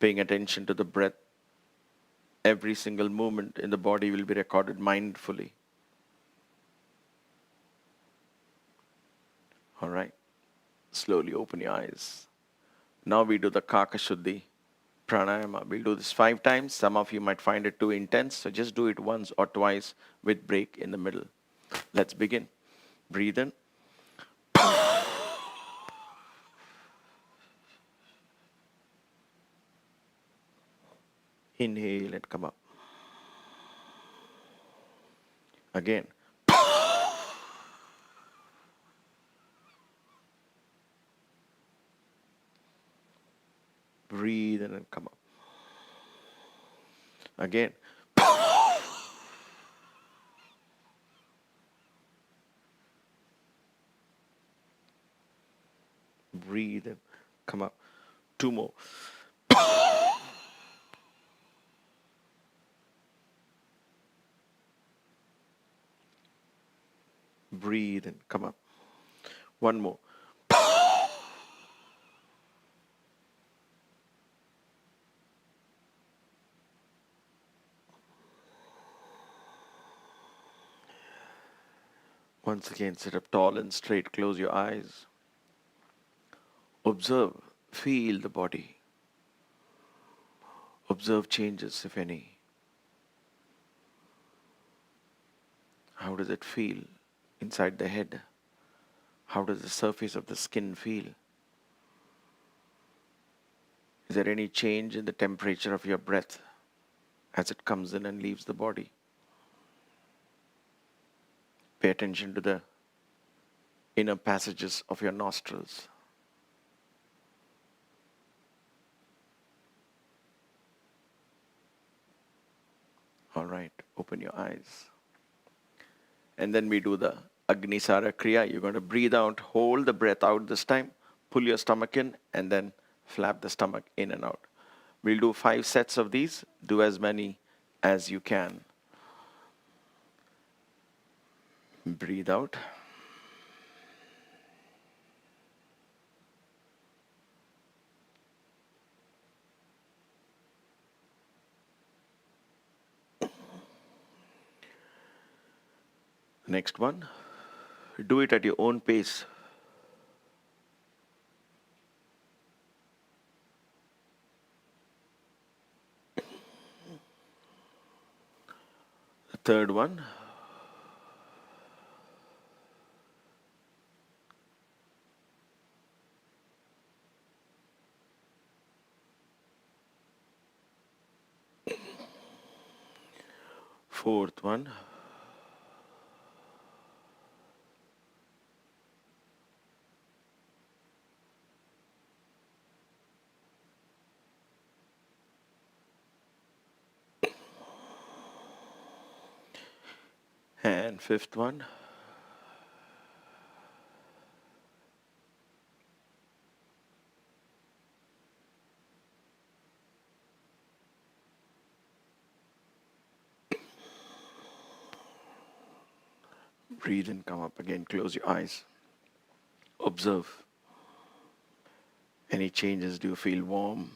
paying attention to the breath. Every single movement in the body will be recorded mindfully. All right. Slowly open your eyes. Now we do the Kakashuddhi pranayama. We'll do this 5 times. Some of you might find it too intense, so just do it once or twice with break in the middle. Let's begin. Breathe in. Inhale and come up. Again. Breathe in and come up. Again. Breathe in. Come up. 2 more. Breathe in. Come up. 1 more. Once again, sit up tall and straight. Close your eyes. Observe. Feel the body. Observe changes, if any. How does it feel inside the head? How does the surface of the skin feel? Is there any change in the temperature of your breath as it comes in and leaves the body? Pay attention to the inner passages of your nostrils. All right, open your eyes. And then we do the Agnisara Kriya. You're going to breathe out, hold the breath out this time, pull your stomach in, and then flap the stomach in and out. We'll do 5 sets of these. Do as many as you can. Breathe out. Next one. Do it at your own pace. The third one. Fourth one. And fifth one. Breathe and come up again. Close your eyes. Observe. Any changes? Do you feel warm?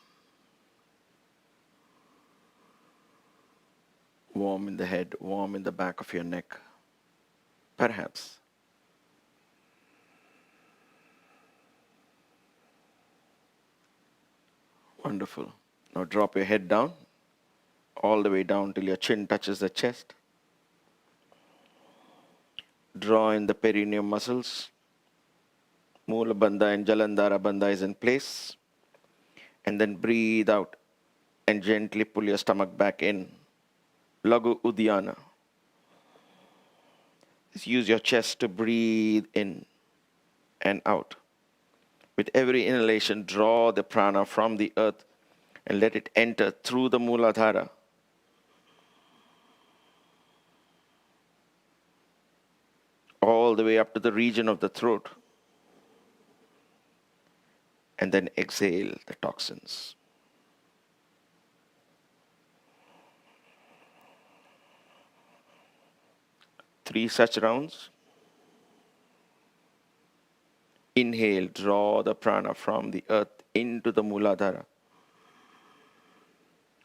Warm in the head, warm in the back of your neck? Perhaps. Wonderful. Now drop your head down, all the way down till your chin touches the chest. Draw in the perineum muscles. Mula Bandha and Jalandhara Bandha is in place. And then breathe out and gently pull your stomach back in. Lagu Uddiyana. Just use your chest to breathe in and out. With every inhalation, draw the prana from the earth and let it enter through the Muladhara. All the way up to the region of the throat. And then exhale the toxins. Three such rounds. Inhale, draw the prana from the earth into the Muladhara.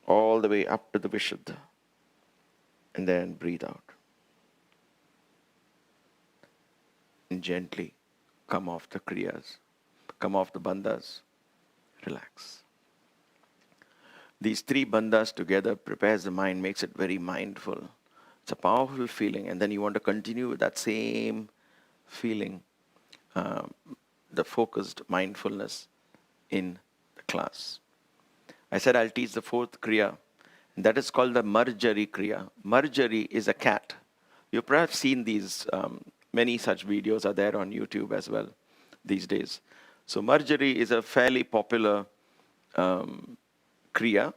all the way up to the Vishuddha. And then breathe out. And gently come off the Kriyas, come off the bandhas, relax. These three bandhas together prepares the mind, makes it very mindful. It's a powerful feeling, and then you want to continue with that same feeling, the focused mindfulness in the class. I said I'll teach the fourth Kriya, and that is called the Marjari Kriya. Marjari is a cat. You've perhaps seen these, many such videos are there on YouTube as well these days. So Marjari is a fairly popular Kriya.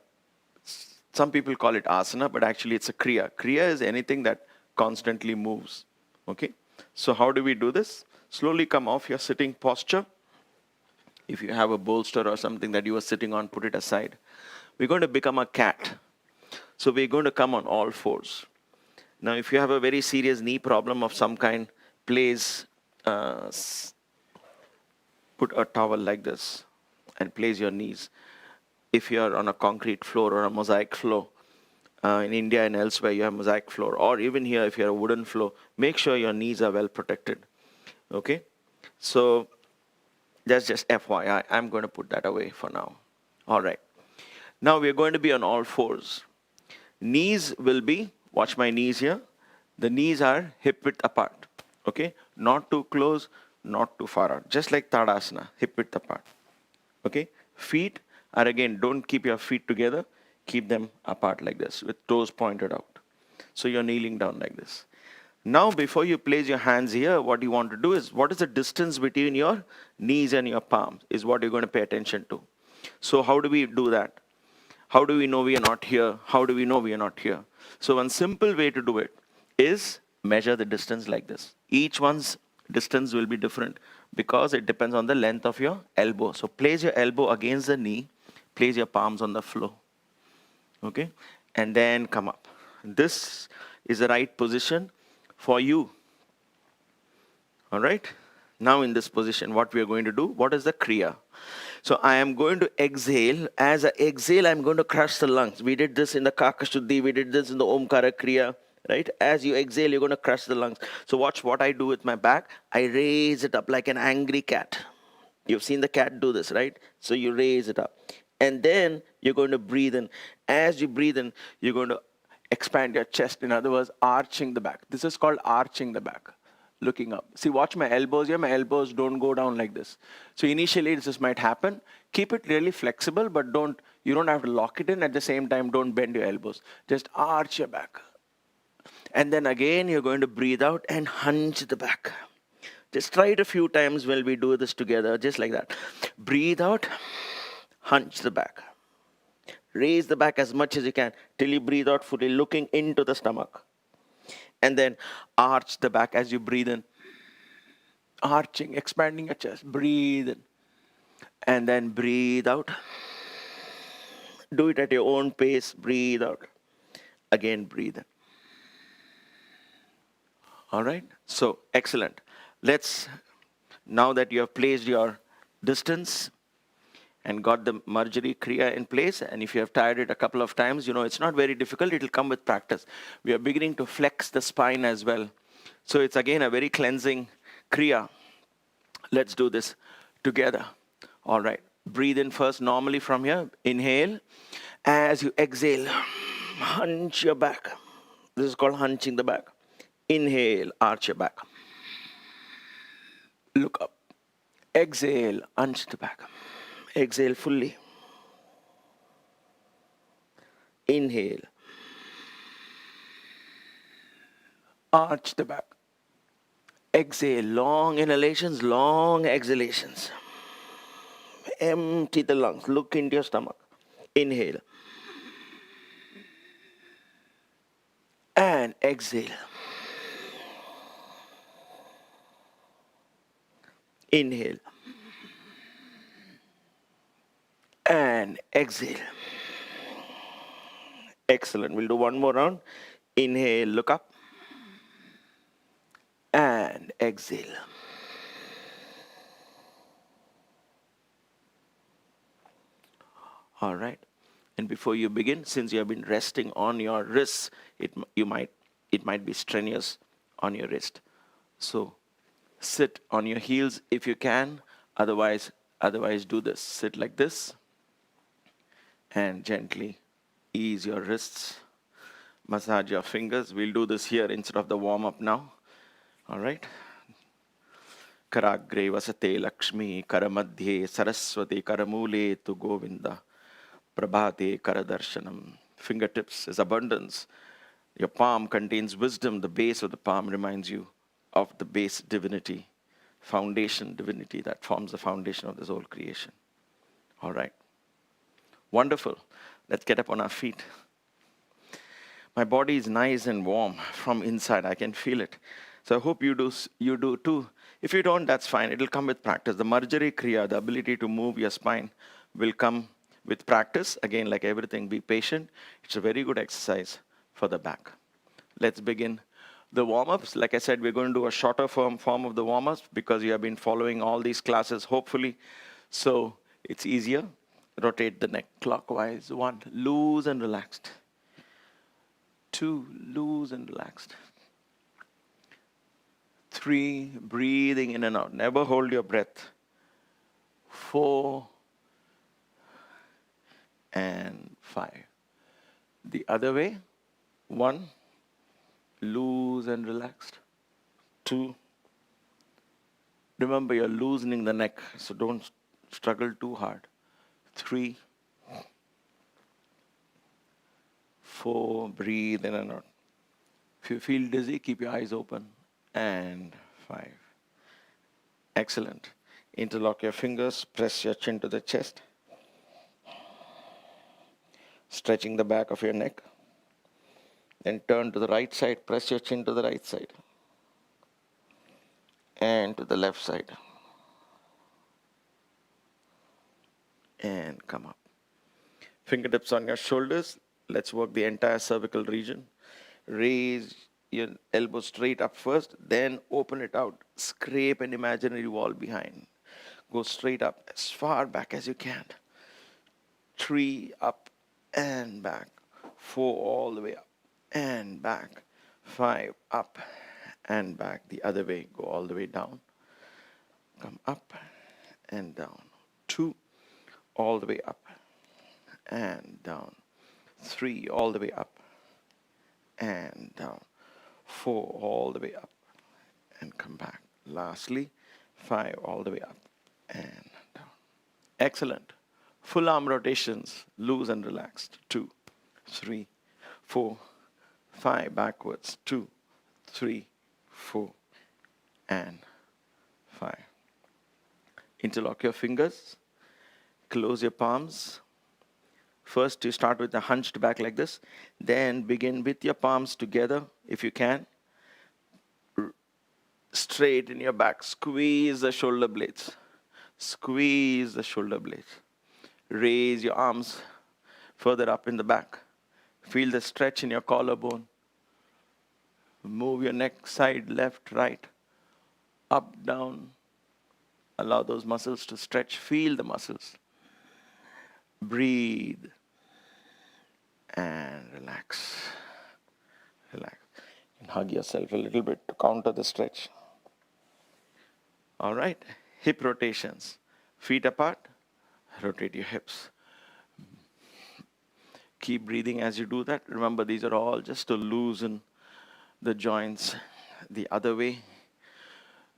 Some people call it asana, but actually it's a Kriya. Kriya is anything that constantly moves. Okay? So how do we do this? Slowly come off your sitting posture. If you have a bolster or something that you are sitting on, put it aside. We're going to become a cat. So we're going to come on all fours. Now, if you have a very serious knee problem of some kind, place, put a towel like this and place your knees. If you're on a concrete floor or a mosaic floor, in India and elsewhere you have mosaic floor, or even here if you're a wooden floor, make sure your knees are well protected. Okay? So that's just FYI. I'm going to put that away for now. All right. Now we're going to be on all fours. Knees will be, watch my knees here. The knees are hip width apart. Okay? Not too close, not too far out. Just like Tadasana, hip width apart. Okay? Feet are again, don't keep your feet together. Keep them apart like this with toes pointed out. So you're kneeling down like this. Now, before you place your hands here, what you want to do is, what is the distance between your knees and your palms is what you're going to pay attention to. So how do we do that? How do we know we are not here? How do we know we are not here? So one simple way to do it is measure the distance like this. Each one's distance will be different because it depends on the length of your elbow. So place your elbow against the knee, place your palms on the floor. Okay? And then come up. This is the right position for you. All right? Now in this position, what we are going to do, what is the Kriya? So I am going to exhale. As I exhale, I'm going to crush the lungs. We did this in the Kakashuddhi, we did this in the Omkara Kriya, right? As you exhale, you're going to crush the lungs. So watch what I do with my back. I raise it up like an angry cat. You've seen the cat do this, right? So you raise it up. And then you're going to breathe in. As you breathe in, you're going to expand your chest. In other words, arching the back. This is called arching the back. Looking up. See, watch my elbows here. My elbows don't go down like this. So initially, this might happen. Keep it really flexible, but you don't have to lock it in. At the same time, don't bend your elbows. Just arch your back. And then again, you're going to breathe out and hunch the back. Just try it a few times while we do this together, just like that. Breathe out, hunch the back. Raise the back as much as you can till you breathe out fully, looking into the stomach. And then arch the back as you breathe in. Arching, expanding your chest. Breathe in. And then breathe out. Do it at your own pace. Breathe out. Again, breathe in. All right? So, excellent. Now that you have placed your distance and got the Marjari Kriya in place, and if you have tried it a couple of times, it's not very difficult. It will come with practice. We are beginning to flex the spine as well. So it's again a very cleansing Kriya. Let's do this together. All right. Breathe in first normally from here. Inhale. As you exhale, hunch your back. This is called hunching the back. Inhale, arch your back. Look up. Exhale, hunch the back. Exhale fully. Inhale. Arch the back. Exhale. Long inhalations, long exhalations. Empty the lungs. Look into your stomach. Inhale. And exhale. Inhale. And exhale. Excellent. We'll do one more round. Inhale, look up. And exhale. All right. And before you begin, since you have been resting on your wrists, it might be strenuous on your wrist. So sit on your heels if you can. Otherwise do this. Sit like this and gently ease your wrists. Massage your fingers. We'll do this here instead of the warm-up now. All right. Karagre vasate Lakshmi, Karamadhye Saraswati, Karamule tu Govinda, Prabhate Karadarshanam. Fingertips is abundance. Your palm contains wisdom. The base of the palm reminds you of the base divinity, foundation divinity that forms the foundation of this whole creation. All right. Wonderful. Let's get up on our feet. My body is nice and warm from inside. I can feel it. So I hope you do too. If you don't, that's fine. It'll come with practice. The Marjari Kriya, the ability to move your spine, will come with practice. Again, like everything, be patient. It's a very good exercise for the back. Let's begin the warm-ups. Like I said, we're going to do a shorter form of the warm-ups because you have been following all these classes, hopefully. So it's easier. Rotate the neck clockwise. 1, loose and relaxed. 2, loose and relaxed. 3, breathing in and out. Never hold your breath. 4 and 5. The other way. 1, loose and relaxed. 2, remember you're loosening the neck, so don't struggle too hard. 3, 4, breathe in and out. If you feel dizzy, keep your eyes open. And 5. Excellent. Interlock your fingers, press your chin to the chest. Stretching the back of your neck. Then turn to the right side, press your chin to the right side. And to the left side. And come up. Fingertips on your shoulders. Let's work the entire cervical region. Raise your elbow straight up first, then open it out. Scrape an imaginary wall behind. Go straight up as far back as you can. 3, up and back. 4, all the way up and back. 5, up and back. The other way, go all the way down. Come up and down. 2, all the way up and down. 3, all the way up and down. 4, all the way up and come back. Lastly, 5, all the way up and down. Excellent. Full arm rotations, loose and relaxed. 2, 3, 4, 5, backwards. 2, 3, 4, and 5. Interlock your fingers. Close your palms. First, you start with a hunched back like this. Then begin with your palms together, if you can. Straight in your back. Squeeze the shoulder blades. Squeeze the shoulder blades. Raise your arms further up in the back. Feel the stretch in your collarbone. Move your neck side, left, right, up, down. Allow those muscles to stretch. Feel the muscles. Breathe and relax. Relax. And hug yourself a little bit to counter the stretch. All right. Hip rotations. Feet apart. Rotate your hips. Keep breathing as you do that. Remember, these are all just to loosen the joints. The other way.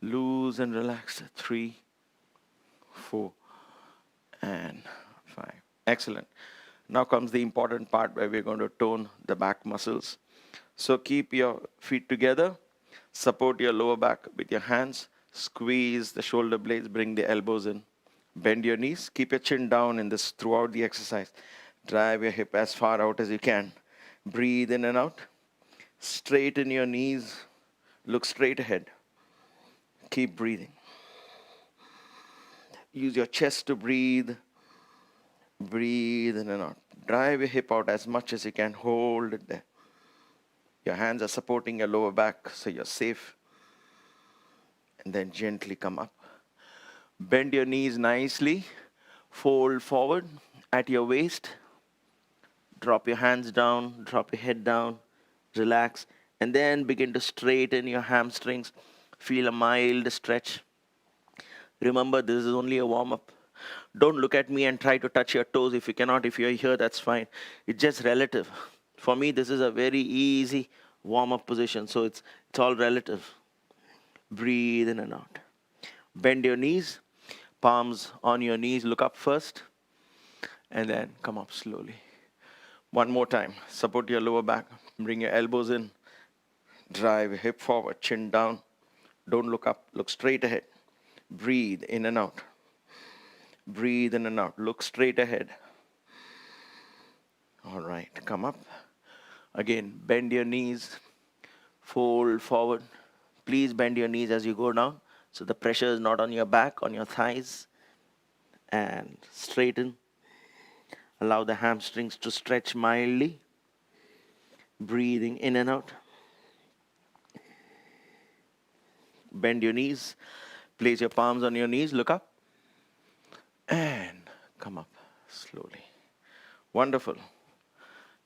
Loose and relax. 3, 4, and 5. Excellent. Now comes the important part where we're going to tone the back muscles. So keep your feet together. Support your lower back with your hands. Squeeze the shoulder blades. Bring the elbows in. Bend your knees. Keep your chin down in this throughout the exercise. Drive your hip as far out as you can. Breathe in and out. Straighten your knees. Look straight ahead. Keep breathing. Use your chest to breathe. Breathe in and out. Drive your hip out as much as you can. Hold it there. Your hands are supporting your lower back, so you're safe. And then gently come up. Bend your knees nicely. Fold forward at your waist. Drop your hands down, drop your head down, relax, and then begin to straighten your hamstrings. Feel a mild stretch. Remember, this is only a warm up. Don't look at me and try to touch your toes. If you cannot, if you're here, that's fine. It's just relative. For me, this is a very easy warm up position, so it's all relative. Breathe in and out. Bend your knees, palms on your knees, look up first, and then come up slowly. One more time. Support your lower back. Bring your elbows in. Drive your hip forward, chin down. Don't look up, look straight ahead. Breathe in and out. Breathe in and out. Look straight ahead. All right, come up. Again, bend your knees. Fold forward. Please bend your knees as you go down, so the pressure is not on your back, on your thighs. And straighten. Allow the hamstrings to stretch mildly. Breathing in and out. Bend your knees. Place your palms on your knees. Look up. And come up slowly. Wonderful.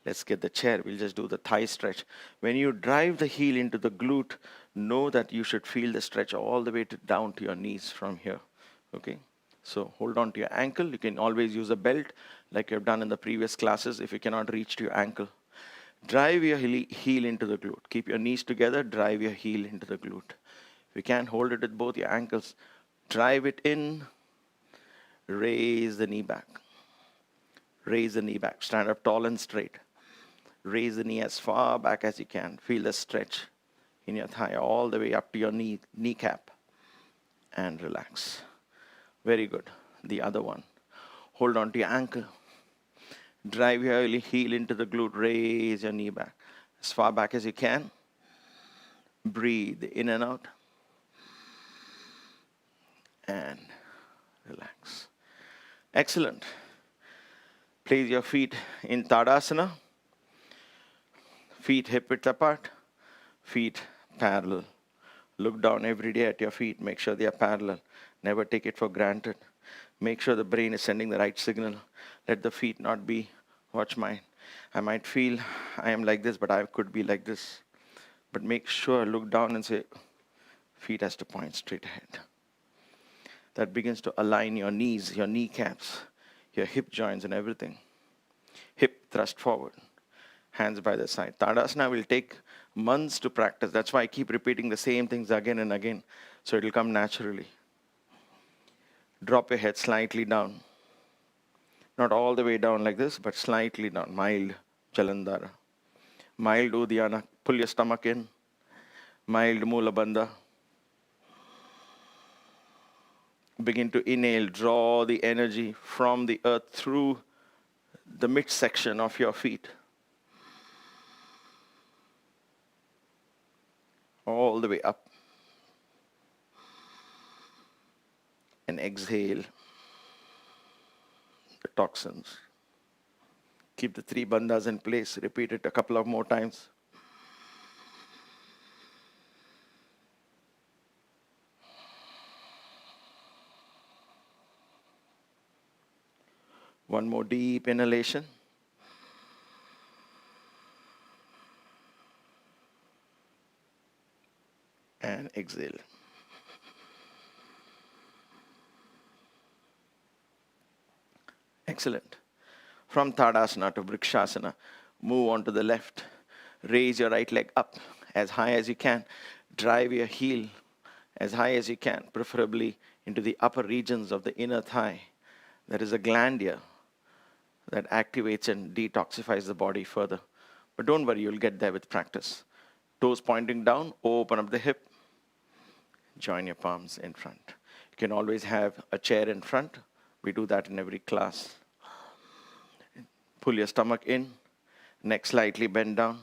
Let's get the chair. We'll just do the thigh stretch. When you drive the heel into the glute, know that you should feel the stretch all the way down to your knees from here. Okay? So hold on to your ankle. You can always use a belt like you've done in the previous classes if you cannot reach to your ankle. Drive your heel into the glute. Keep your knees together. Drive your heel into the glute. If you can't hold it with both your ankles, drive it in. Raise the knee back. Raise the knee back. Stand up tall and straight. Raise the knee as far back as you can. Feel the stretch in your thigh all the way up to your kneecap. And relax. Very good. The other one. Hold on to your ankle. Drive your heel into the glute. Raise your knee back. As far back as you can. Breathe in and out. And relax. Excellent. Place your feet in Tadasana. Feet hip width apart. Feet parallel. Look down every day at your feet. Make sure they are parallel. Never take it for granted. Make sure the brain is sending the right signal. Let the feet not be, watch mine. I might feel I am like this, but I could be like this. But make sure, look down and say, feet has to point straight ahead. That begins to align your knees, your kneecaps, your hip joints and everything. Hip thrust forward. Hands by the side. Tadasana will take months to practice. That's why I keep repeating the same things again and again. So it will come naturally. Drop your head slightly down. Not all the way down like this, but slightly down. Mild Jalandhara. Mild Uddiyana. Pull your stomach in. Mild Mula Bandha. Begin to inhale. Draw the energy from the earth through the midsection of your feet. All the way up. And exhale the toxins. Keep the 3 bandhas in place. Repeat it a couple of more times. One more deep inhalation. And exhale. Excellent. From Tadasana to Vrikshasana, move on to the left. Raise your right leg up as high as you can. Drive your heel as high as you can, preferably into the upper regions of the inner thigh. There is a gland here that activates and detoxifies the body further. But don't worry, you'll get there with practice. Toes pointing down, open up the hip. Join your palms in front. You can always have a chair in front. We do that in every class. Pull your stomach in, neck slightly bend down.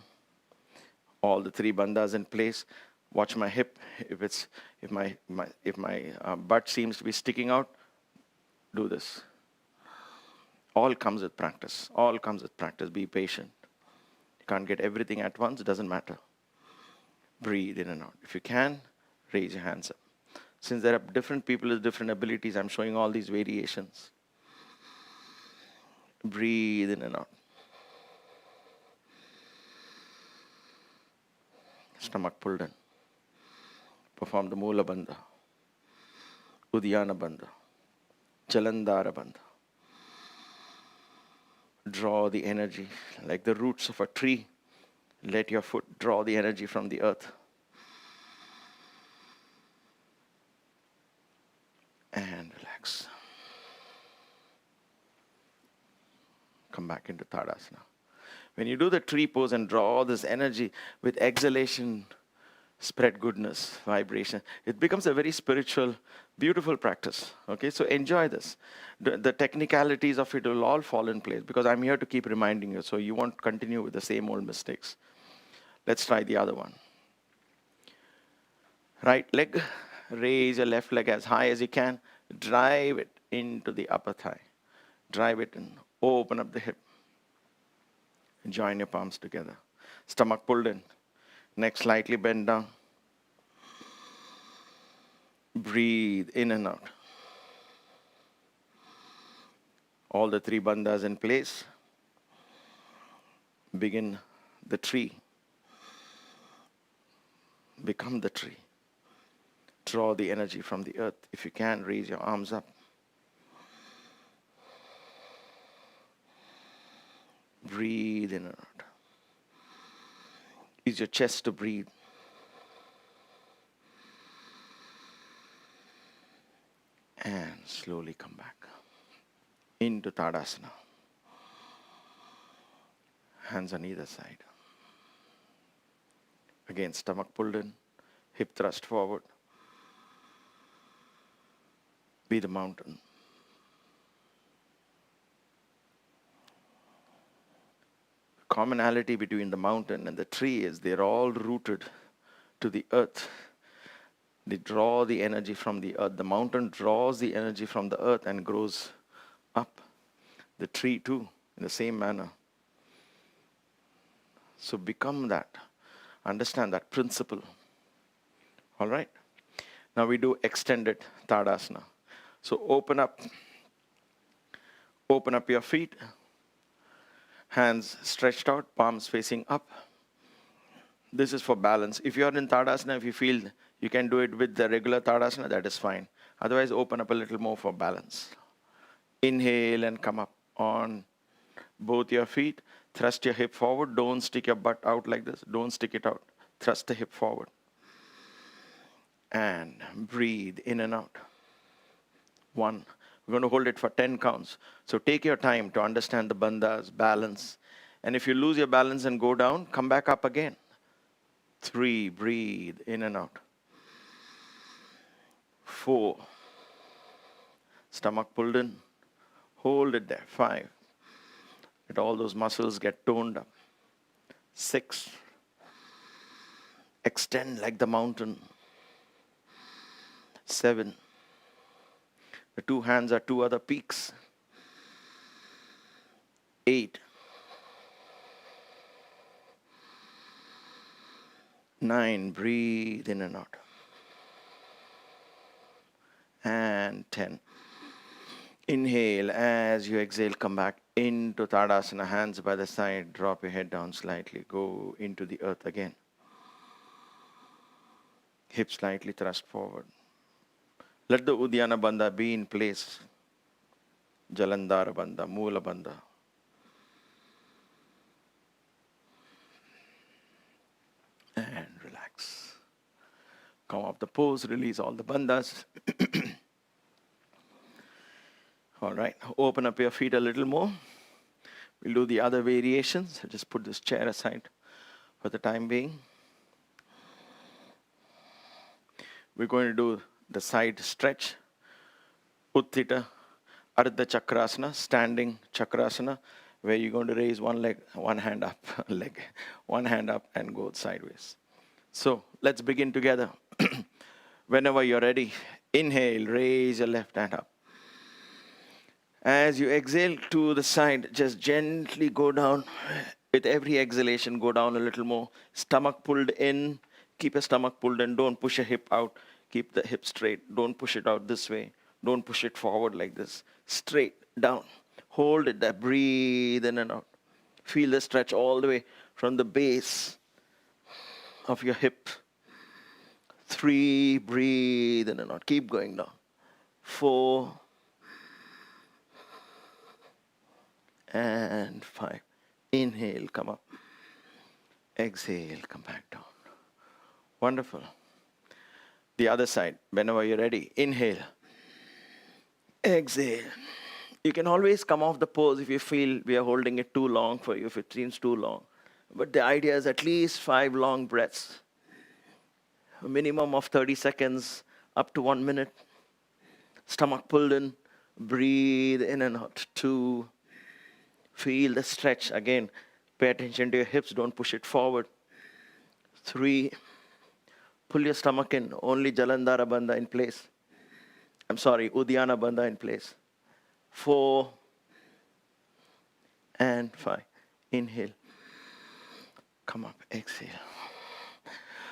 All the 3 bandhas in place. Watch my hip. If my butt seems to be sticking out, do this. All comes with practice. All comes with practice. Be patient. You can't get everything at once. It doesn't matter. Breathe in and out. If you can, raise your hands up. Since there are different people with different abilities, I'm showing all these variations. Breathe in and out. Stomach pulled in. Perform the Mula Bandha, Uddiyana Bandha, Jalandhara Bandha. Draw the energy like the roots of a tree. Let your foot draw the energy from the earth. And relax. Come back into Tadasana. When you do the tree pose and draw all this energy with exhalation, spread goodness, vibration, it becomes a very spiritual, beautiful practice. Okay, so enjoy this. The technicalities of it will all fall in place because I'm here to keep reminding you so you won't continue with the same old mistakes. Let's try the other one. Right leg, raise your left leg as high as you can. Drive it into the upper thigh. Drive it in. Open up the hip. Join your palms together. Stomach pulled in. Neck slightly bent down. Breathe in and out. All the three bandhas in place. Begin the tree. Become the tree. Draw the energy from the earth. If you can, raise your arms up. Breathe in and out. Use your chest to breathe. And slowly come back into Tadasana. Hands on either side. Again, stomach pulled in, hip thrust forward. Be the mountain. Commonality between the mountain and the tree is they're all rooted to the earth. They draw the energy from the earth. The mountain draws the energy from the earth and grows up. The tree too, in the same manner. So become that. Understand that principle. All right? Now we do extended Tadasana. So open up your feet. Hands stretched out, palms facing up. This is for balance. If you are in Tadasana, if you feel you can do it with the regular Tadasana, that is fine. Otherwise, open up a little more for balance. Inhale and come up on both your feet. Thrust your hip forward. Don't stick your butt out like this. Don't stick it out. Thrust the hip forward. And breathe in and out. 1. We're going to hold it for 10 counts. So take your time to understand the bandhas, balance. And if you lose your balance and go down, come back up again. 3. Breathe in and out. 4. Stomach pulled in. Hold it there. 5. Let all those muscles get toned up. 6. Extend like the mountain. 7. The two hands are two other peaks. 8. 9. Breathe in and out. And 10. Inhale. As you exhale, come back into Tadasana. Hands by the side. Drop your head down slightly. Go into the earth again. Hips slightly thrust forward. Let the Uddiyana Bandha be in place. Jalandhara Bandha, Mula Bandha. And relax. Come off the pose, release all the bandhas. All right, open up your feet a little more. We'll do the other variations. I'll just put this chair aside for the time being. We're going to do the side stretch, Utthita, Ardha Chakrasana, standing Chakrasana, where you're going to raise one leg, one hand up, one hand up and go sideways. So let's begin together. Whenever you're ready, inhale, raise your left hand up. As you exhale to the side, just gently go down. With every exhalation, go down a little more. Stomach pulled in. Keep your stomach pulled in. Don't push your hip out. Keep the hip straight. Don't push it out this way. Don't push it forward like this. Straight down. Hold it there. Breathe in and out. Feel the stretch all the way from the base of your hip. 3, breathe in and out. Keep going down. 4, and 5. Inhale, come up. Exhale, come back down. Wonderful. The other side, whenever you're ready. Inhale. Exhale. You can always come off the pose if you feel we are holding it too long for you, if it seems too long. But the idea is at least 5 long breaths. A minimum of 30 seconds, up to 1 minute. Stomach pulled in. Breathe in and out. 2. Feel the stretch. Again, pay attention to your hips. Don't push it forward. 3. Pull your stomach in. Only Jalandhara Bandha in place. I'm sorry, Uddiyana Bandha in place. 4 and 5. Inhale. Come up. Exhale.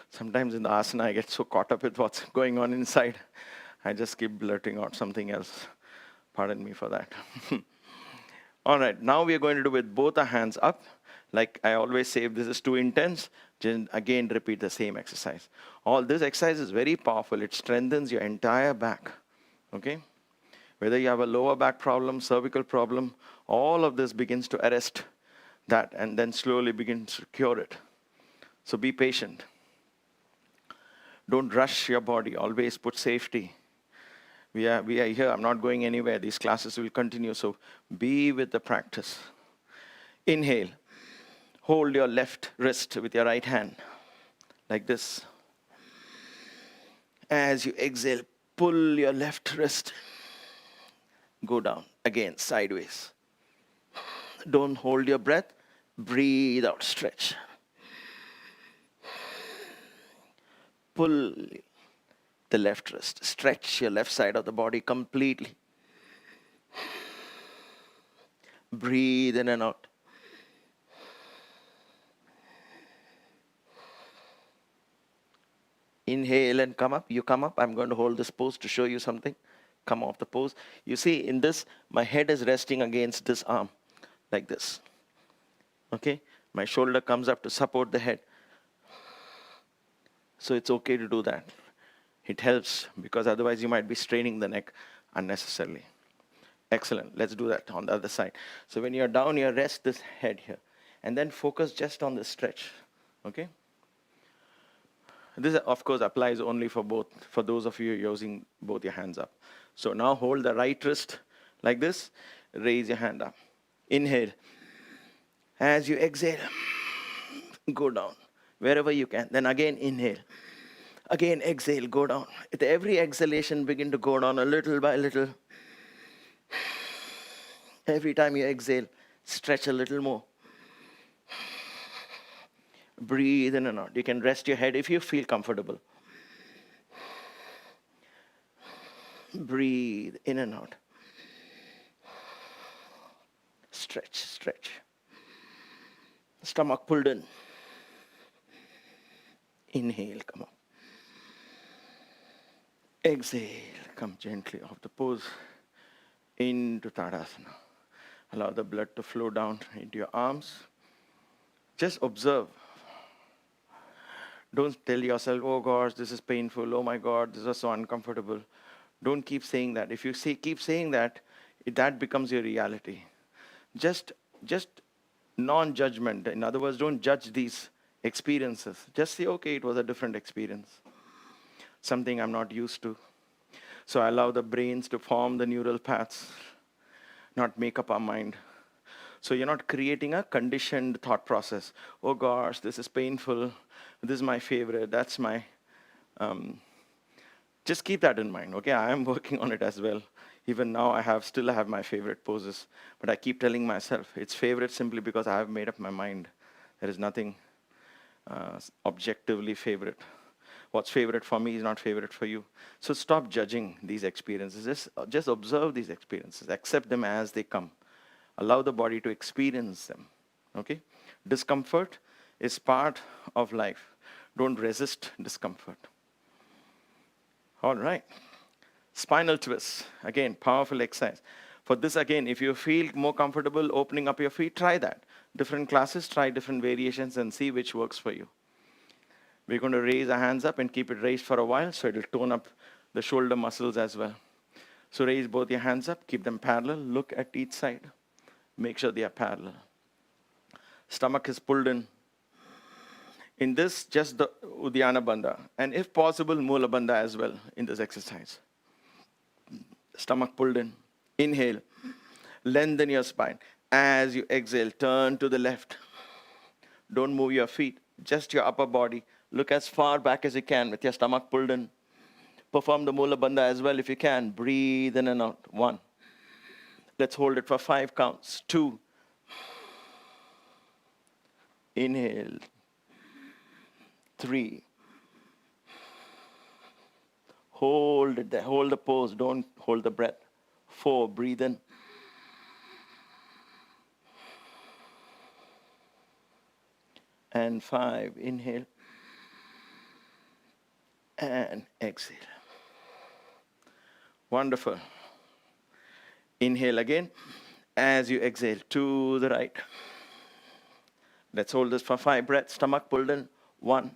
Sometimes in the asana, I get so caught up with what's going on inside. I just keep blurting out something else. Pardon me for that. All right, now we are going to do with both our hands up. Like I always say, if this is too intense, just again repeat the same exercise. All this exercise is very powerful. It strengthens your entire back. Okay? Whether you have a lower back problem, cervical problem, all of this begins to arrest that and then slowly begins to cure it. So be patient. Don't rush your body. Always put safety. We are here. I'm not going anywhere. These classes will continue. So be with the practice. Inhale. Hold your left wrist with your right hand. Like this. As you exhale, pull your left wrist. Go down. Again, sideways. Don't hold your breath. Breathe out. Stretch. Pull the left wrist. Stretch your left side of the body completely. Breathe in and out. Inhale and come up. You come up. I'm going to hold this pose to show you something. Come off the pose. You see, in this, my head is resting against this arm, like this. Okay? My shoulder comes up to support the head. So it's okay to do that. It helps, because otherwise you might be straining the neck unnecessarily. Excellent. Let's do that on the other side. So when you're down, you rest this head here. And then focus just on the stretch. Okay? This, of course, applies only for those of you using both your hands up. So now hold the right wrist like this. Raise your hand up. Inhale. As you exhale, go down wherever you can. Then again, inhale. Again, exhale, go down. With every exhalation, begin to go down a little by little. Every time you exhale, stretch a little more. Breathe in and out. You can rest your head if you feel comfortable. Breathe in and out. Stretch, stretch. Stomach pulled in. Inhale, come up. Exhale, come gently off the pose into Tadasana. Allow the blood to flow down into your arms. Just observe. Don't tell yourself, oh gosh, this is painful. Oh my God, this is so uncomfortable. Don't keep saying that. If you keep saying that, that becomes your reality. Just non-judgment. In other words, don't judge these experiences. Just say, okay, it was a different experience. Something I'm not used to. So I allow the brains to form the neural paths, not make up our mind. So you're not creating a conditioned thought process. Oh gosh, this is painful. This is my favorite. That's my... Just keep that in mind, okay? I am working on it as well. Even now, still have my favorite poses. But I keep telling myself, it's favorite simply because I have made up my mind. There is nothing objectively favorite. What's favorite for me is not favorite for you. So stop judging these experiences. Just observe these experiences. Accept them as they come. Allow the body to experience them, okay? Discomfort is part of life. Don't resist discomfort. All right. Spinal twist. Again, powerful exercise. For this, again, if you feel more comfortable opening up your feet, try that. Different classes, try different variations and see which works for you. We're going to raise our hands up and keep it raised for a while, so it'll tone up the shoulder muscles as well. So raise both your hands up, keep them parallel, look at each side. Make sure they are parallel. Stomach is pulled in. In this, just the Uddiyana Bandha, and if possible, Mula Bandha as well in this exercise. Stomach pulled in. Inhale. Lengthen your spine. As you exhale, turn to the left. Don't move your feet, just your upper body. Look as far back as you can with your stomach pulled in. Perform the Mula Bandha as well if you can. Breathe in and out. 1. Let's hold it for 5 counts. 2. Inhale. 3. Hold it there. Hold the pose. Don't hold the breath. 4. Breathe in. And 5. Inhale. And exhale. Wonderful. Inhale again. As you exhale to the right. Let's hold this for 5 breaths. Stomach pulled in. 1.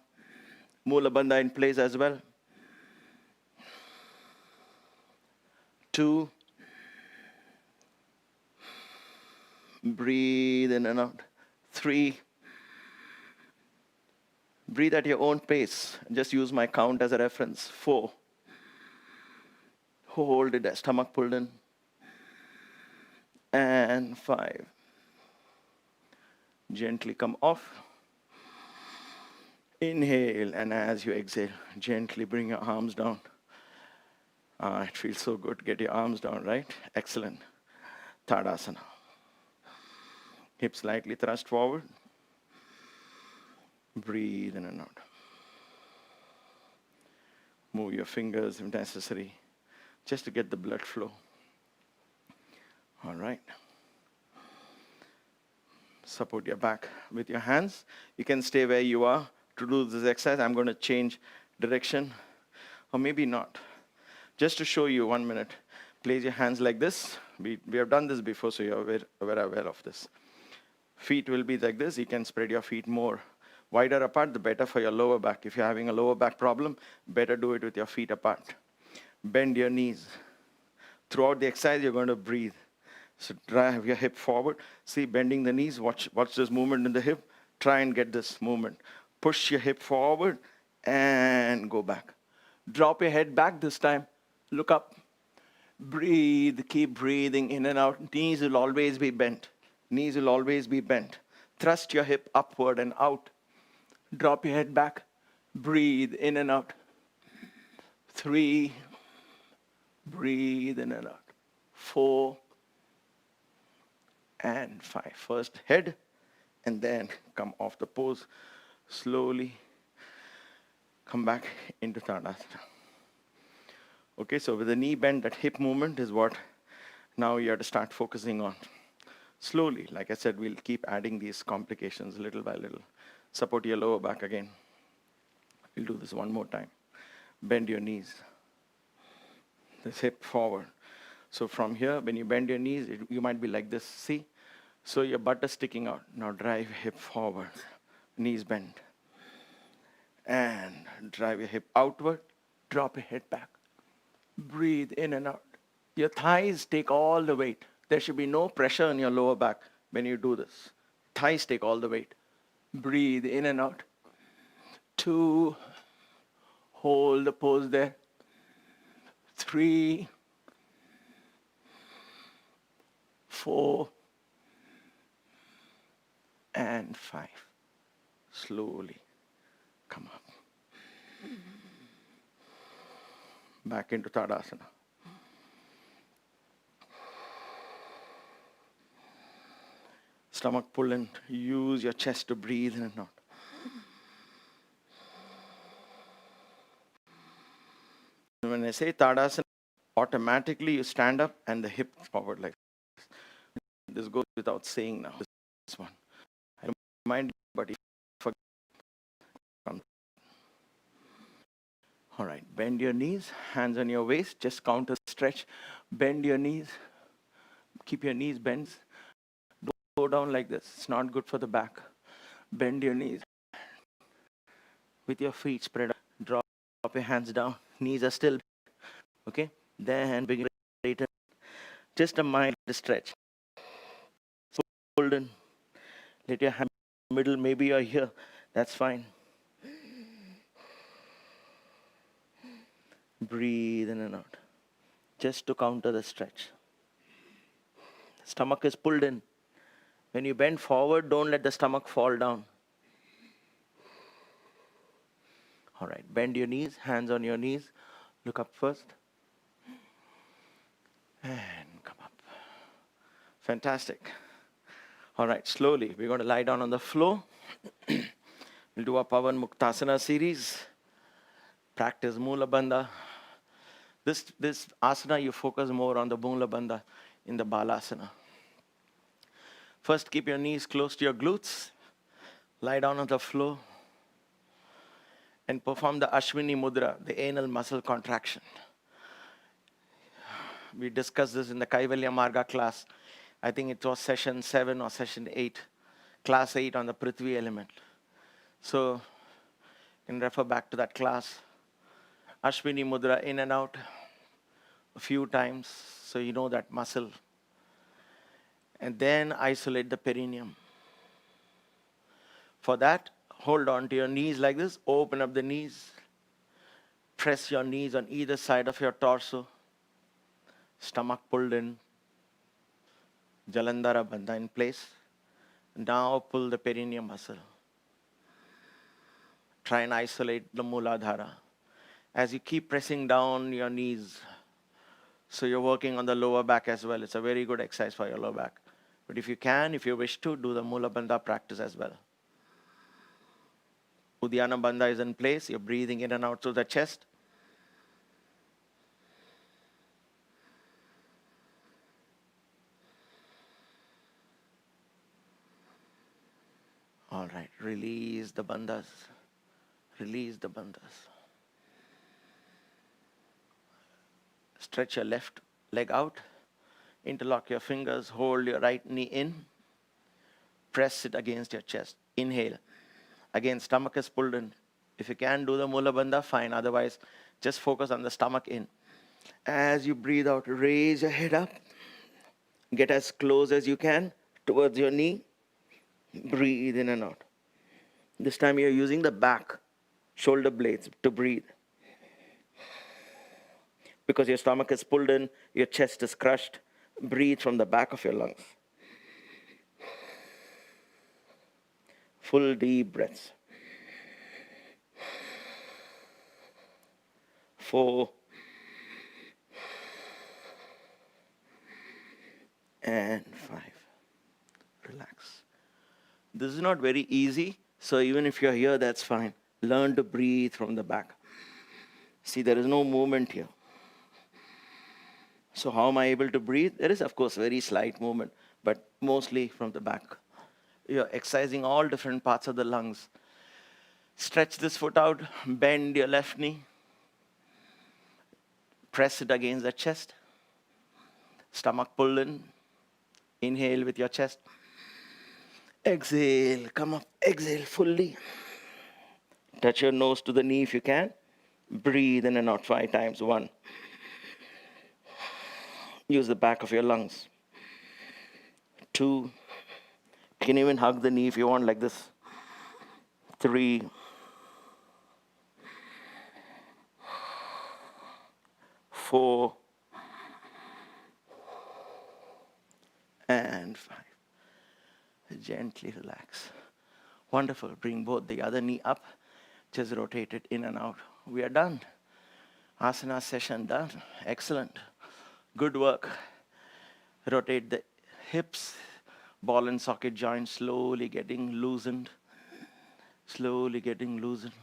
Mula Bandha in place as well. 2. Breathe in and out. 3. Breathe at your own pace. Just use my count as a reference. 4. Hold it there. Stomach pulled in. And 5. Gently come off. Inhale, and as you exhale, gently bring your arms down. It feels so good. Get your arms down, right? Excellent. Tadasana. Hips slightly thrust forward. Breathe in and out. Move your fingers if necessary, just to get the blood flow. All right. Support your back with your hands. You can stay where you are. To do this exercise, I'm going to change direction, or maybe not. Just to show you, 1 minute. Place your hands like this. We have done this before, so you're aware of this. Feet will be like this. You can spread your feet more wider apart, the better for your lower back. If you're having a lower back problem, better do it with your feet apart. Bend your knees. Throughout the exercise, you're going to breathe. So drive your hip forward. See, bending the knees. Watch this movement in the hip. Try and get this movement. Push your hip forward and go back. Drop your head back this time. Look up. Breathe. Keep breathing in and out. Knees will always be bent. Knees will always be bent. Thrust your hip upward and out. Drop your head back. Breathe in and out. 3. Breathe in and out. 4. And 5. First head, and then come off the pose. Slowly come back into Tadasana. Okay, so with the knee bend, that hip movement is what now you have to start focusing on. Slowly, like I said, we'll keep adding these complications little by little. Support your lower back again. We'll do this one more time. Bend your knees. This hip forward. So from here, when you bend your knees, you might be like this. See? So your butt is sticking out. Now drive your hip forward. Knees bend. And drive your hip outward. Drop your head back. Breathe in and out. Your thighs take all the weight. There should be no pressure on your lower back when you do this. Thighs take all the weight. Breathe in and out. 2. Hold the pose there. 3. 4. And 5. Slowly come up. Back into Tadasana. Stomach pull in. Use your chest to breathe in and out. When I say Tadasana, automatically you stand up and the hip forward like this. This goes without saying now. This one. I remind you, but you forget. All right, bend your knees, hands on your waist, just counter stretch. Bend your knees, keep your knees bent. Don't go down like this, it's not good for the back. Bend your knees. with your feet spread out. Drop your hands down. Knees are still, okay? Then begin to straighten. Just a mild stretch. Hold in. Let your hand middle, maybe you're here. That's fine. Breathe in and out. Just to counter the stretch. Stomach is pulled in. When you bend forward, don't let the stomach fall down. All right, bend your knees, hands on your knees. Look up first. And come up. Fantastic. All right, slowly, we're going to lie down on the floor. We'll do our Pavan Muktasana series. Practice Mula Bandha. This asana, you focus more on the Mula Bandha in the Balasana. First, keep your knees close to your glutes. Lie down on the floor. And perform the Ashwini Mudra, the anal muscle contraction. We discussed this in the Kaivalya Marga class. I think it was session 7 or session 8. Class 8 on the Prithvi element. So, you can refer back to that class. Ashwini Mudra in and out a few times, so you know that muscle. And then isolate the perineum. For that, hold on to your knees like this. Open up the knees. Press your knees on either side of your torso. Stomach pulled in. Jalandhara Bandha in place. Now pull the perineum muscle. Try and isolate the Muladhara. As you keep pressing down your knees, so you're working on the lower back as well. It's a very good exercise for your lower back. But if you wish to, do the Mula Bandha practice as well. Uddiyana Bandha is in place. You're breathing in and out through the chest. All right, release the bandhas. Release the bandhas. Stretch your left leg out. Interlock your fingers. Hold your right knee in. Press it against your chest. Inhale. Again, stomach is pulled in. If you can do the Mula Bandha, fine. Otherwise, just focus on the stomach in. As you breathe out, raise your head up. Get as close as you can towards your knee. Breathe in and out. This time you're using the back, shoulder blades to breathe. Because your stomach is pulled in, your chest is crushed. Breathe from the back of your lungs. Full deep breaths. 4 and 5. Relax. This is not very easy, so even if you're here, that's fine. Learn to breathe from the back. See, there is no movement here. So how am I able to breathe? There is, of course, very slight movement, but mostly from the back. You're exercising all different parts of the lungs. Stretch this foot out, bend your left knee. Press it against the chest. Stomach pull in. Inhale with your chest. Exhale, come up, exhale fully. Touch your nose to the knee if you can. Breathe in and out 5 times. 1. Use the back of your lungs. 2. You can even hug the knee if you want, like this. 3. 4. And 5. Gently relax. Wonderful. Bring both the other knee up. Just rotate it in and out. We are done. Asana session done. Excellent. Good work. Rotate the hips. Ball and socket joints slowly getting loosened. Slowly getting loosened.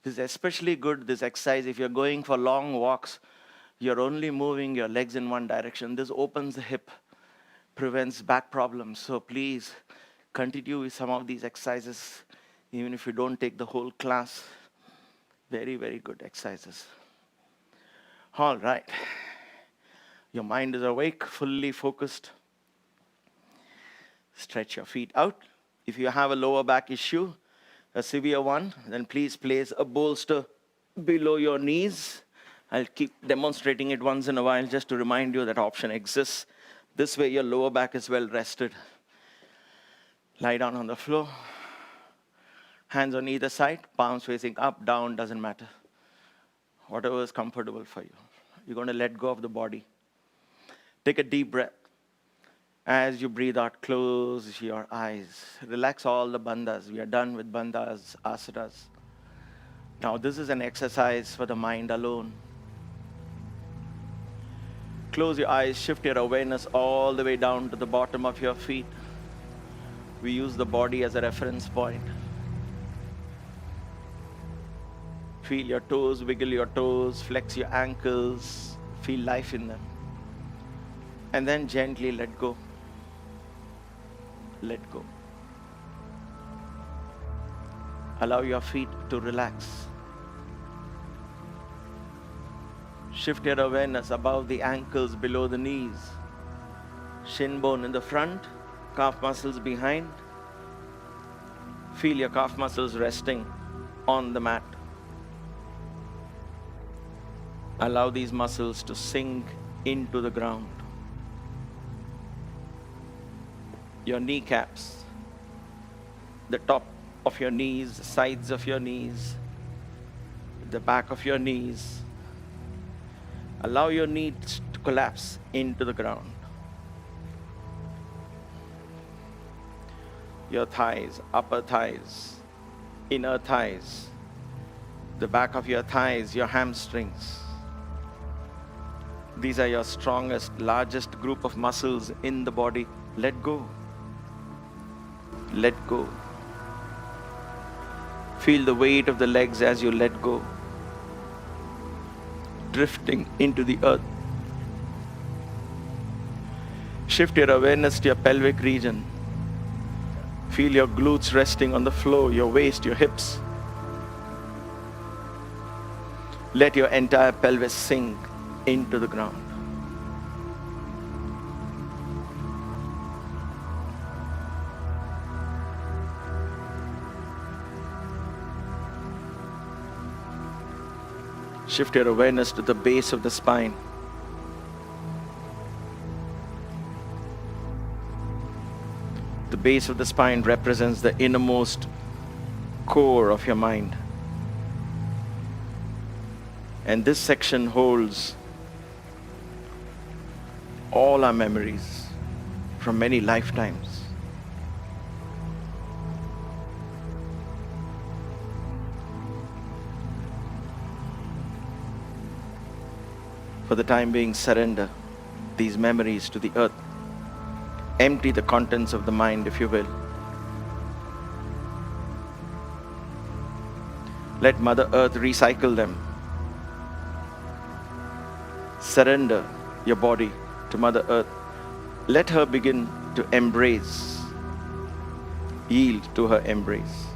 This is especially good, this exercise, if you're going for long walks, you're only moving your legs in one direction. This opens the hip, prevents back problems. So please continue with some of these exercises, even if you don't take the whole class. Very, very good exercises. All right. Your mind is awake, fully focused. Stretch your feet out. If you have a lower back issue, a severe one, then please place a bolster below your knees. I'll keep demonstrating it once in a while just to remind you that option exists. This way your lower back is well rested. Lie down on the floor. Hands on either side, palms facing up, down, doesn't matter. Whatever is comfortable for you. You're going to let go of the body. Take a deep breath. As you breathe out, close your eyes. Relax all the bandhas. We are done with bandhas, asanas. Now this is an exercise for the mind alone. Close your eyes, shift your awareness all the way down to the bottom of your feet. We use the body as a reference point. Feel your toes, wiggle your toes, flex your ankles, feel life in them. And then gently let go. Let go. Allow your feet to relax. Shift your awareness above the ankles, below the knees. Shin bone in the front, calf muscles behind. Feel your calf muscles resting on the mat. Allow these muscles to sink into the ground. Your kneecaps, the top of your knees, the sides of your knees, the back of your knees. Allow your knees to collapse into the ground. Your thighs, upper thighs, inner thighs, the back of your thighs, your hamstrings. These are your strongest, largest group of muscles in the body. Let go. Let go. Feel the weight of the legs as you let go, drifting into the earth. Shift your awareness to your pelvic region. Feel your glutes resting on the floor, your waist, your hips. Let your entire pelvis sink into the ground. Shift your awareness to the base of the spine. The base of the spine represents the innermost core of your mind. And this section holds all our memories from many lifetimes. For the time being, surrender these memories to the earth. Empty the contents of the mind, if you will. Let Mother Earth recycle them. Surrender your body to Mother Earth. Let her begin to embrace. Yield to her embrace.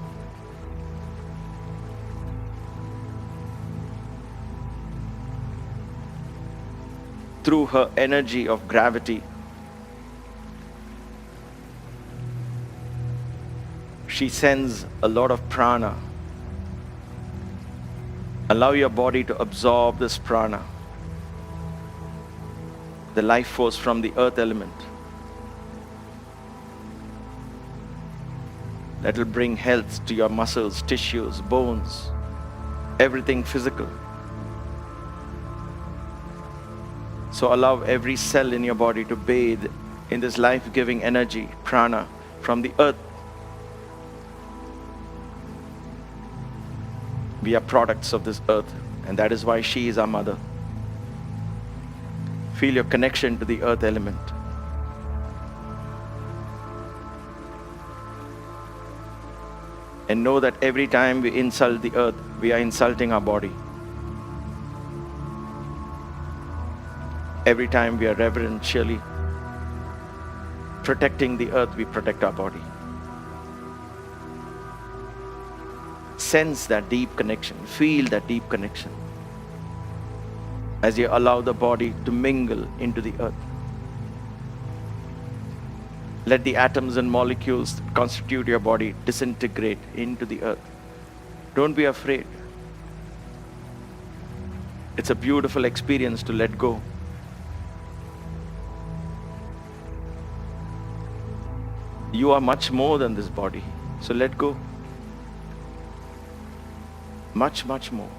Through her energy of gravity, she sends a lot of prana. Allow your body to absorb this prana, the life force from the earth element. That will bring health to your muscles, tissues, bones, everything physical. So allow every cell in your body to bathe in this life-giving energy, prana, from the earth. We are products of this earth, and that is why she is our mother. Feel your connection to the earth element. And know that every time we insult the earth, we are insulting our body. Every time we are reverentially protecting the earth, we protect our body. Sense that deep connection, feel that deep connection as you allow the body to mingle into the earth. Let the atoms and molecules that constitute your body disintegrate into the earth. Don't be afraid. It's a beautiful experience to let go. You are much more than this body, so let go. Much, much more.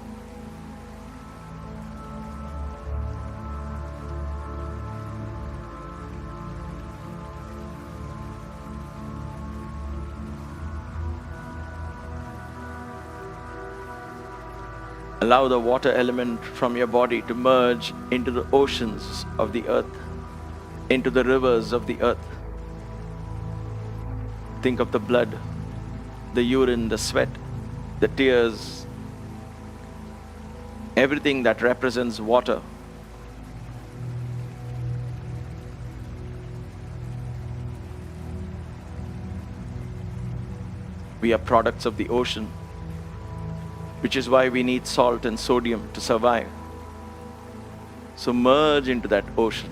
Allow the water element from your body to merge into the oceans of the earth, into the rivers of the earth. Think of the blood, the urine, the sweat, the tears, everything that represents water. We are products of the ocean, which is why we need salt and sodium to survive. So merge into that ocean.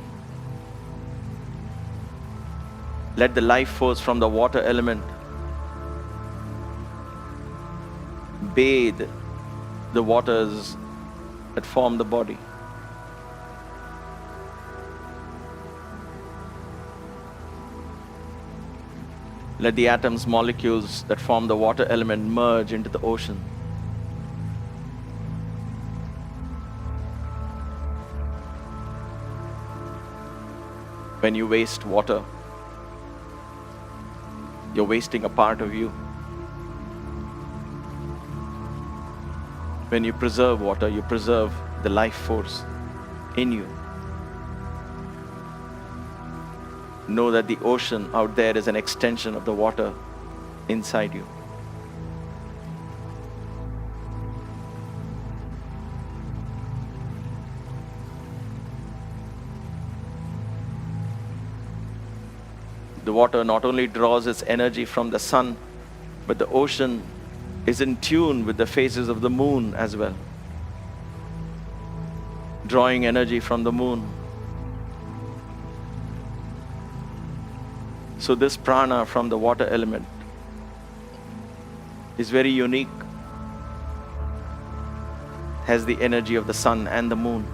Let the life force from the water element bathe the waters that form the body. Let the atoms, molecules that form the water element merge into the ocean. When you waste water, you're wasting a part of you. When you preserve water, you preserve the life force in you. Know that the ocean out there is an extension of the water inside you. The water not only draws its energy from the sun, but the ocean is in tune with the phases of the moon as well, drawing energy from the moon. So this prana from the water element is very unique, has the energy of the sun and the moon.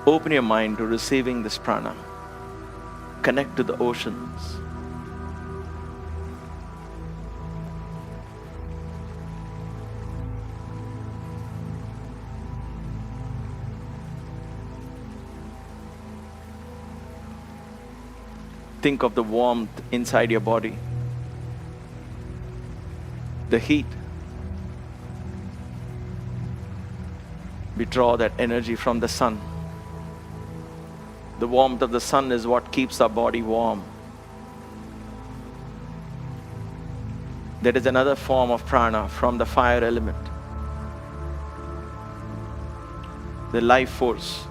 Open your mind to receiving this prana. Connect to the oceans. Think of the warmth inside your body, the heat. We draw that energy from the sun. The warmth of the sun is what keeps our body warm. There is another form of prana from the fire element, the life force.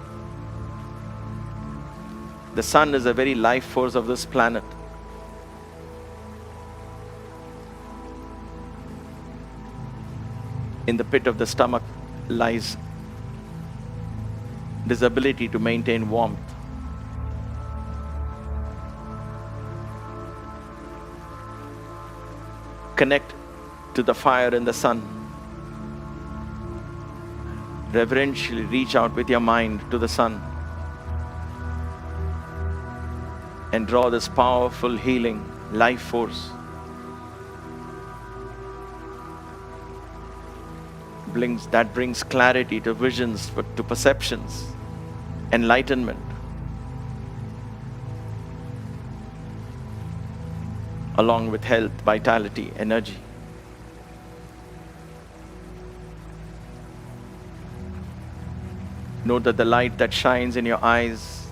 The sun is the very life force of this planet. In the pit of the stomach lies this ability to maintain warmth. Connect to the fire in the sun. Reverentially reach out with your mind to the sun and draw this powerful healing life force. That brings clarity to visions, to perceptions, enlightenment. Along with health, vitality, energy. Note that the light that shines in your eyes,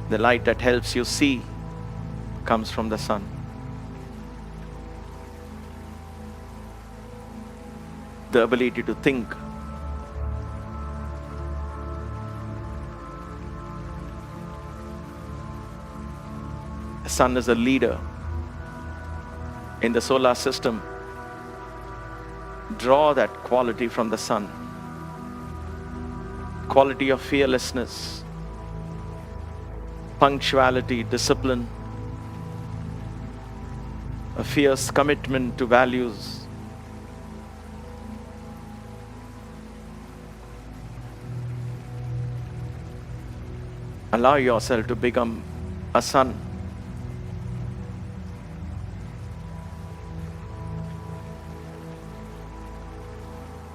the light that helps you see, comes from the sun. The ability to think. The sun is a leader in the solar system. Draw that quality from the sun. Quality of fearlessness, punctuality, discipline, a fierce commitment to values. Allow yourself to become a sun.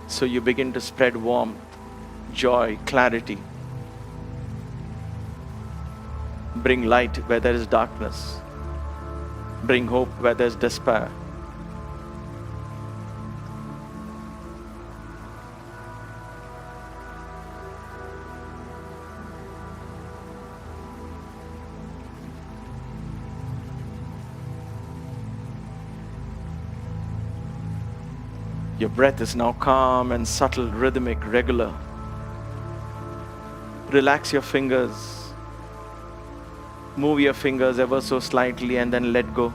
So you begin to spread warmth, joy, clarity. Bring light where there is darkness. Bring hope where there is despair. Your breath is now calm and subtle, rhythmic, regular. Relax your fingers. Move your fingers ever so slightly and then let go.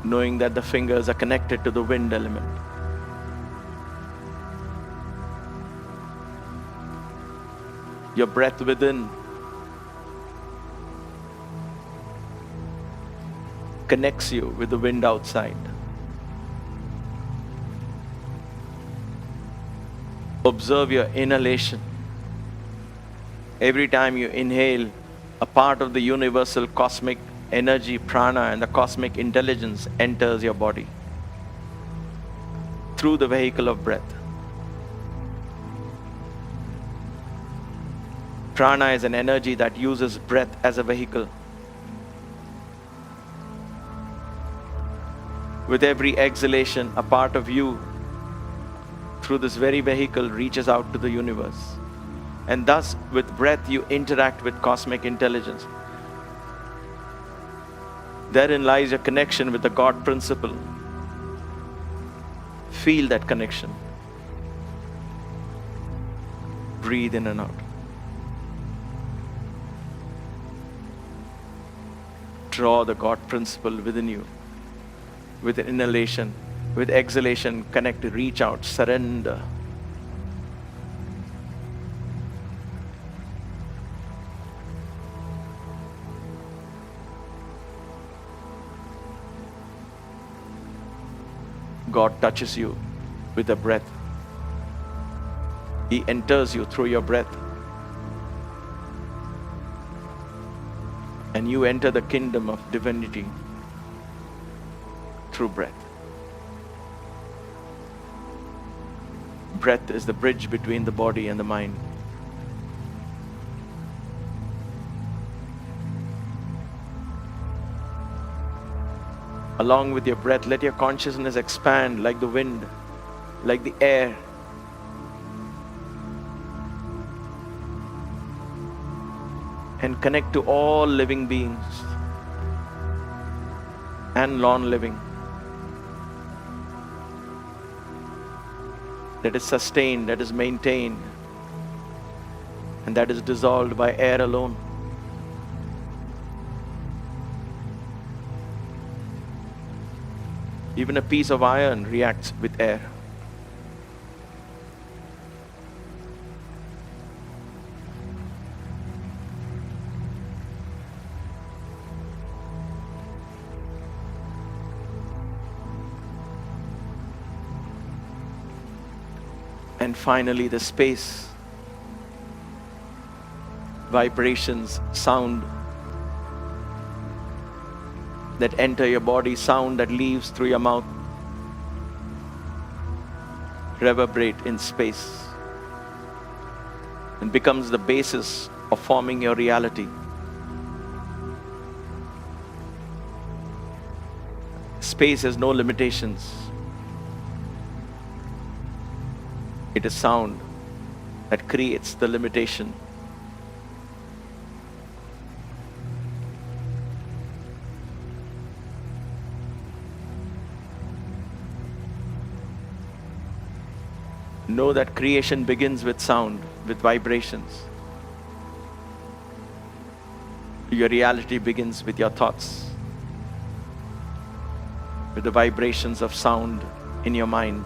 Knowing that the fingers are connected to the wind element. Your breath within connects you with the wind outside. Observe your inhalation. Every time you inhale, a part of the universal cosmic energy, prana, and the cosmic intelligence enters your body through the vehicle of breath. Prana is an energy that uses breath as a vehicle. With every exhalation, a part of you through this very vehicle reaches out to the universe. And thus, with breath, you interact with cosmic intelligence. Therein lies your connection with the God principle. Feel that connection. Breathe in and out. Draw the God principle within you. With inhalation, with exhalation, connect, reach out, surrender. God touches you with the breath. He enters you through your breath. And you enter the kingdom of divinity through breath. Breath is the bridge between the body and the mind. Along with your breath, let your consciousness expand like the wind, like the air. And connect to all living beings and non-living. That is sustained, that is maintained, and that is dissolved by air alone. Even a piece of iron reacts with air. And finally, the space, vibrations, sound that enter your body, sound that leaves through your mouth, reverberate in space and becomes the basis of forming your reality. Space has no limitations. It is sound that creates the limitation. Know that creation begins with sound, with vibrations. Your reality begins with your thoughts. with the vibrations of sound in your mind.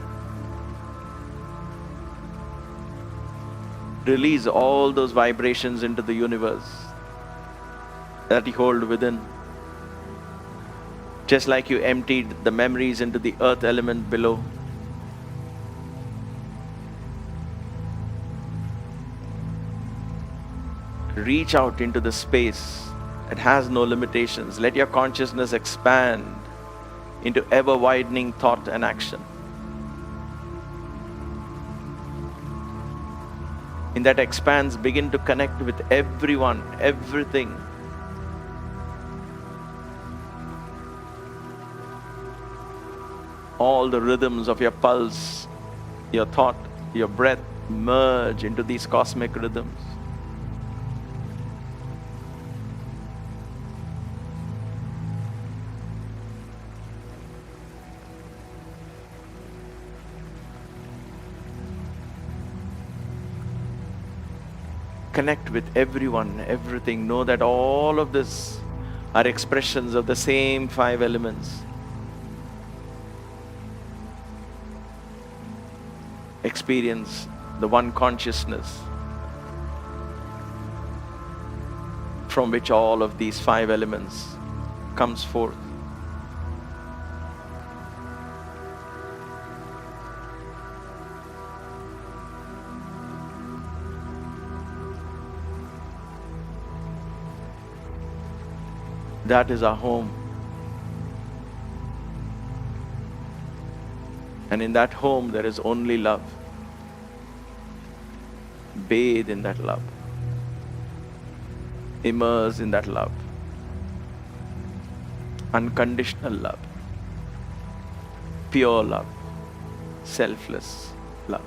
Release all those vibrations into the universe that you hold within. Just like you emptied the memories into the earth element below. Reach out into the space that has no limitations. Let your consciousness expand into ever-widening thought and action. In that expanse, begin to connect with everyone, everything. All the rhythms of your pulse, your thought, your breath merge into these cosmic rhythms. Connect with everyone, everything. Know that all of this are expressions of the same 5 elements. Experience the one consciousness from which all of these 5 elements comes forth. That is our home. And in that home, there is only love. Bathe in that love. Immerse in that love. Unconditional love. Pure love. Selfless love.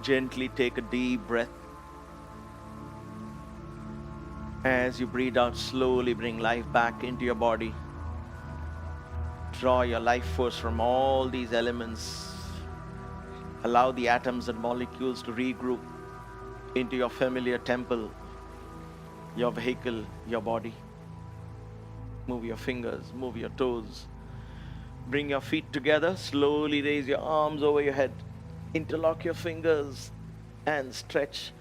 Gently take a deep breath. As you breathe out, slowly bring life back into your body. Draw your life force from all these elements. Allow the atoms and molecules to regroup into your familiar temple, your vehicle, your body. Move your fingers, move your toes. Bring your feet together. Slowly raise your arms over your head. Interlock your fingers and stretch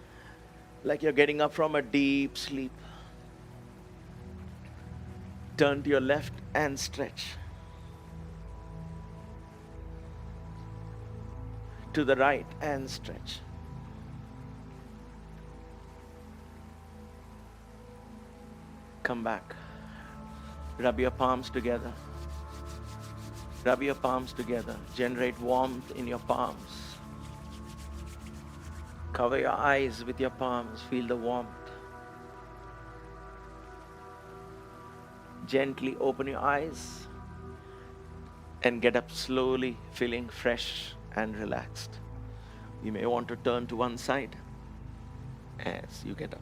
like you're getting up from a deep sleep. Turn to your left and stretch. To the right and stretch. Come back. Rub your palms together. Rub your palms together. Generate warmth in your palms. Cover your eyes with your palms. Feel the warmth. Gently open your eyes and get up slowly, feeling fresh and relaxed. You may want to turn to one side as you get up.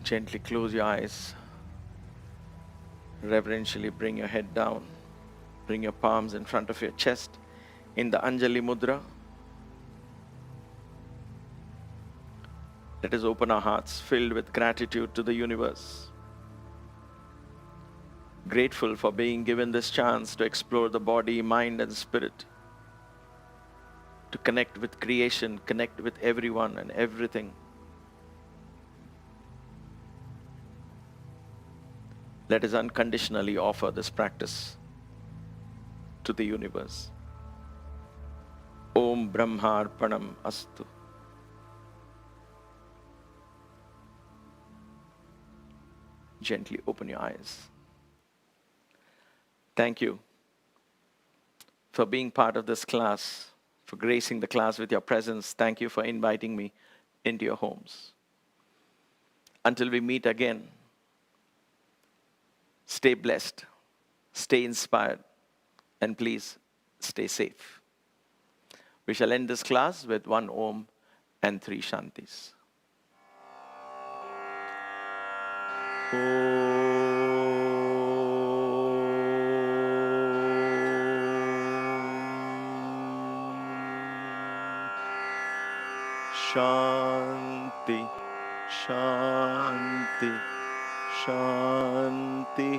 Gently close your eyes. Reverentially bring your head down. Bring your palms in front of your chest in the Anjali Mudra. Let us open our hearts filled with gratitude to the universe. Grateful for being given this chance to explore the body, mind, and spirit. To connect with creation, connect with everyone and everything. Let us unconditionally offer this practice to the universe. Om Brahmarpanam Astu. Gently open your eyes. Thank you for being part of this class, for gracing the class with your presence. Thank you for inviting me into your homes. Until we meet again, stay blessed, stay inspired, and please stay safe. We shall end this class with 1 Om and 3 Shantis. Shanti, Shanti, Shanti.